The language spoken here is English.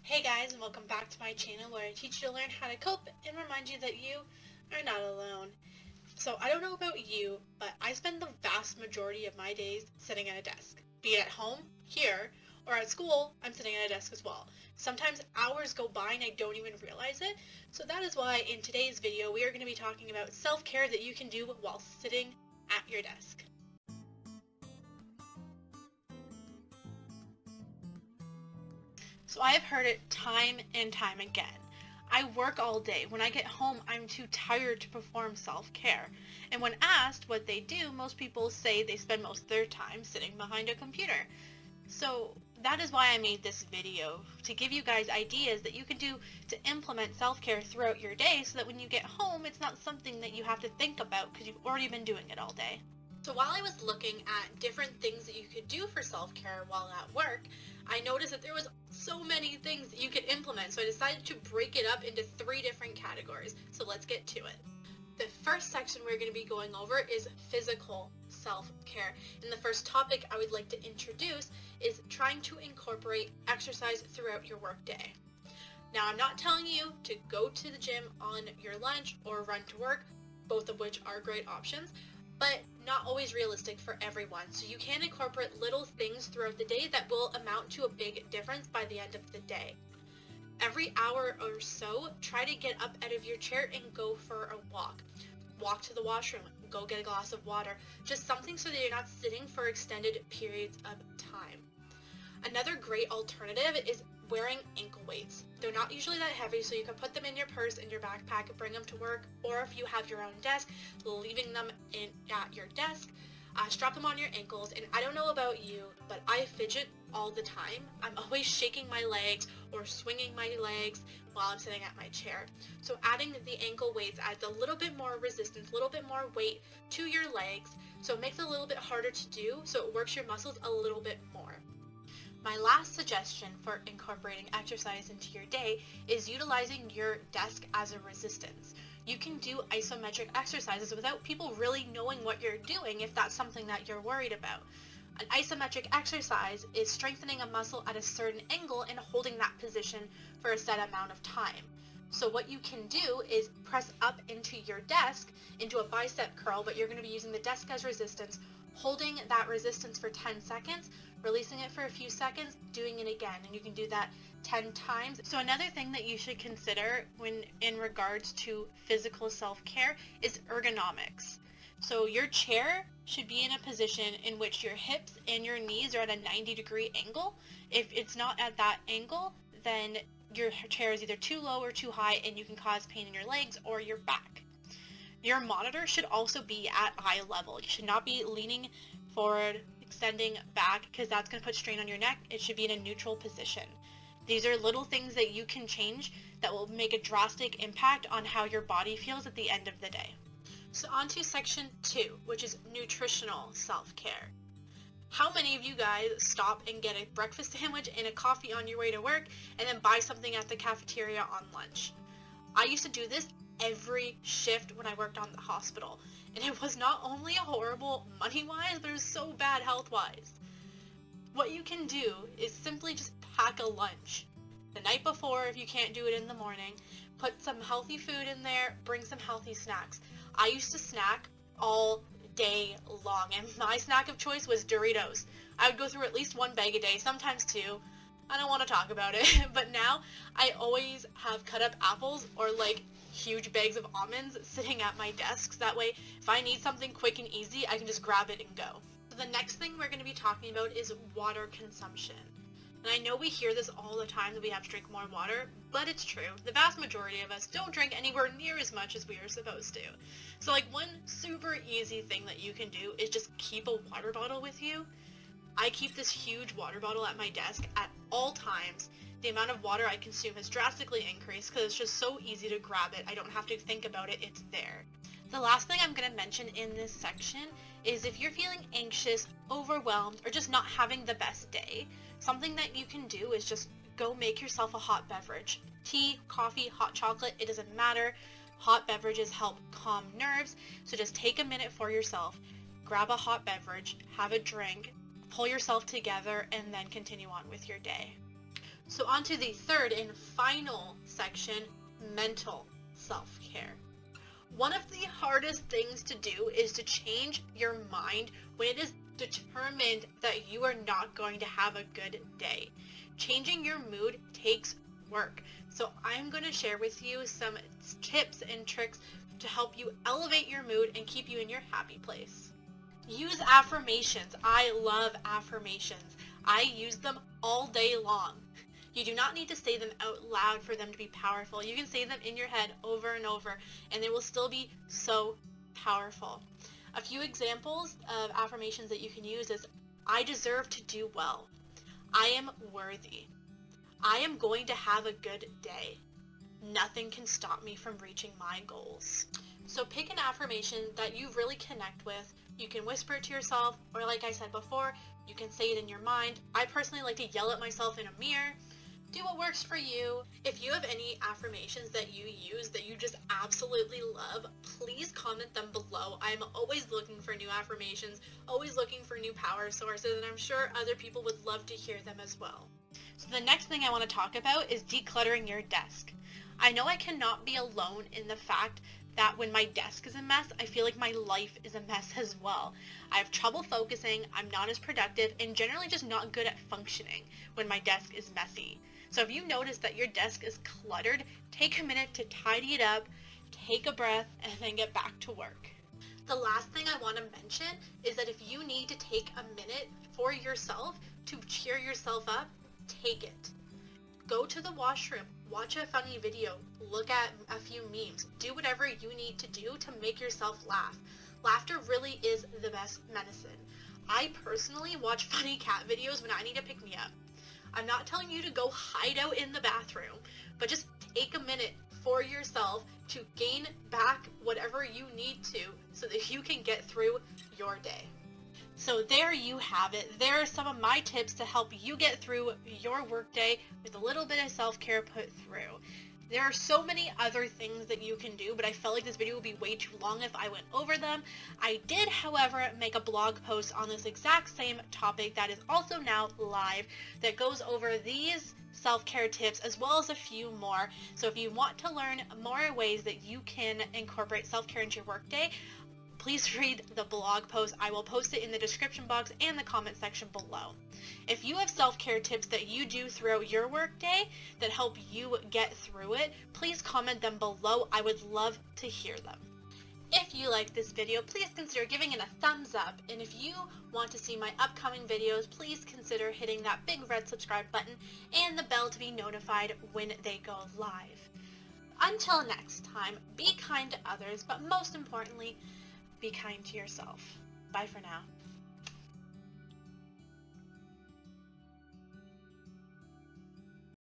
Hey guys, and welcome back to my channel where I teach you to learn how to cope and remind you that you are not alone. So I don't know about you, but I spend the vast majority of my days sitting at a desk. Be it at home, here, or at school, I'm sitting at a desk as well. Sometimes hours go by and I don't even realize it. So that is why in today's video we are going to be talking about self-care that you can do while sitting at your desk. So I have heard it time and time again. I work all day. When I get home, I'm too tired to perform self-care. And when asked what they do, most people say they spend most of their time sitting behind a computer. So that is why I made this video, to give you guys ideas that you can do to implement self-care throughout your day so that when you get home, it's not something that you have to think about because you've already been doing it all day. So while I was looking at different things that you could do for self-care while at work, I noticed that there was so many things that you could implement, so I decided to break it up into 3 different categories. So let's get to it. The first section we're going to be going over is physical self-care. And the first topic I would like to introduce is trying to incorporate exercise throughout your workday. Now, I'm not telling you to go to the gym on your lunch or run to work, both of which are great options, but not always realistic for everyone. So you can incorporate little things throughout the day that will amount to a big difference by the end of the day. Every hour or so, try to get up out of your chair and go for a walk. Walk to the washroom, go get a glass of water, just something so that you're not sitting for extended periods of time. Another great alternative is wearing ankle weights. They're not usually that heavy, so you can put them in your purse, in your backpack, and bring them to work, or if you have your own desk, leaving them at your desk. Strap them on your ankles, and I don't know about you, but I fidget all the time. I'm always shaking my legs or swinging my legs while I'm sitting at my chair. So adding the ankle weights adds a little bit more resistance, a little bit more weight to your legs, so it makes it a little bit harder to do, so it works your muscles a little bit more. My last suggestion for incorporating exercise into your day is utilizing your desk as a resistance. You can do isometric exercises without people really knowing what you're doing if that's something that you're worried about. An isometric exercise is strengthening a muscle at a certain angle and holding that position for a set amount of time. So what you can do is press up into your desk into a bicep curl, but you're going to be using the desk as resistance, holding that resistance for 10 seconds, releasing it for a few seconds, doing it again, and you can do that 10 times. So another thing that you should consider when in regards to physical self-care is ergonomics. So your chair should be in a position in which your hips and your knees are at a 90-degree angle. If it's not at that angle, then your chair is either too low or too high and you can cause pain in your legs or your back. Your monitor should also be at eye level. You should not be leaning forward, extending back, because that's going to put strain on your neck. It should be in a neutral position. These are little things that you can change that will make a drastic impact on how your body feels at the end of the day. So on to section 2, which is nutritional self-care. How many of you guys stop and get a breakfast sandwich and a coffee on your way to work and then buy something at the cafeteria on lunch? I used to do this every shift when I worked on the hospital, and it was not only horrible money-wise, but it was so bad health-wise. What you can do is simply just pack a lunch. The night before, if you can't do it in the morning, put some healthy food in there, bring some healthy snacks. I used to snack all day long, and my snack of choice was Doritos. I would go through at least 1 bag a day, sometimes 2. I don't want to talk about it, but now I always have cut up apples or like huge bags of almonds sitting at my desk. So that way, if I need something quick and easy, I can just grab it and go. So the next thing we're going to be talking about is water consumption. And I know we hear this all the time that we have to drink more water, but it's true. The vast majority of us don't drink anywhere near as much as we are supposed to. So like one super easy thing that you can do is just keep a water bottle with you. I keep this huge water bottle at my desk at all times. The amount of water I consume has drastically increased because it's just so easy to grab it. I don't have to think about it, it's there. The last thing I'm going to mention in this section is if you're feeling anxious, overwhelmed, or just not having the best day, something that you can do is just go make yourself a hot beverage. Tea, coffee, hot chocolate, it doesn't matter. Hot beverages help calm nerves, so just take a minute for yourself, grab a hot beverage, have a drink, pull yourself together, and then continue on with your day. So on to the third and final section, mental self-care. One of the hardest things to do is to change your mind when it is determined that you are not going to have a good day. Changing your mood takes work. So I'm going to share with you some tips and tricks to help you elevate your mood and keep you in your happy place. Use affirmations. I love affirmations. I use them all day long. You do not need to say them out loud for them to be powerful. You can say them in your head over and over, and they will still be so powerful. A few examples of affirmations that you can use is, I deserve to do well. I am worthy. I am going to have a good day. Nothing can stop me from reaching my goals. So pick an affirmation that you really connect with. You can whisper it to yourself, or like I said before, you can say it in your mind. I personally like to yell at myself in a mirror. Do what works for you. If you have any affirmations that you use that you just absolutely love, please comment them below. I'm always looking for new affirmations, always looking for new power sources, and I'm sure other people would love to hear them as well. So the next thing I want to talk about is decluttering your desk. I know I cannot be alone in the fact that when my desk is a mess, I feel like my life is a mess as well. I have trouble focusing, I'm not as productive, and generally just not good at functioning when my desk is messy. So if you notice that your desk is cluttered, take a minute to tidy it up, take a breath, and then get back to work. The last thing I want to mention is that if you need to take a minute for yourself to cheer yourself up, take it. Go to the washroom, watch a funny video, look at a few memes, do whatever you need to do to make yourself laugh. Laughter really is the best medicine. I personally watch funny cat videos when I need to pick me up. I'm not telling you to go hide out in the bathroom, but just take a minute for yourself to gain back whatever you need to so that you can get through your day. So there you have it. There are some of my tips to help you get through your workday with a little bit of self-care put through. There are so many other things that you can do, but I felt like this video would be way too long if I went over them. I did, however, make a blog post on this exact same topic that is also now live that goes over these self-care tips as well as a few more. So if you want to learn more ways that you can incorporate self-care into your workday, please read the blog post. I will post it in the description box and the comment section below. If you have self-care tips that you do throughout your workday that help you get through it, please comment them below. I would love to hear them. If you like this video, please consider giving it a thumbs up. And if you want to see my upcoming videos, please consider hitting that big red subscribe button and the bell to be notified when they go live. Until next time, be kind to others, but most importantly, be kind to yourself. Bye for now.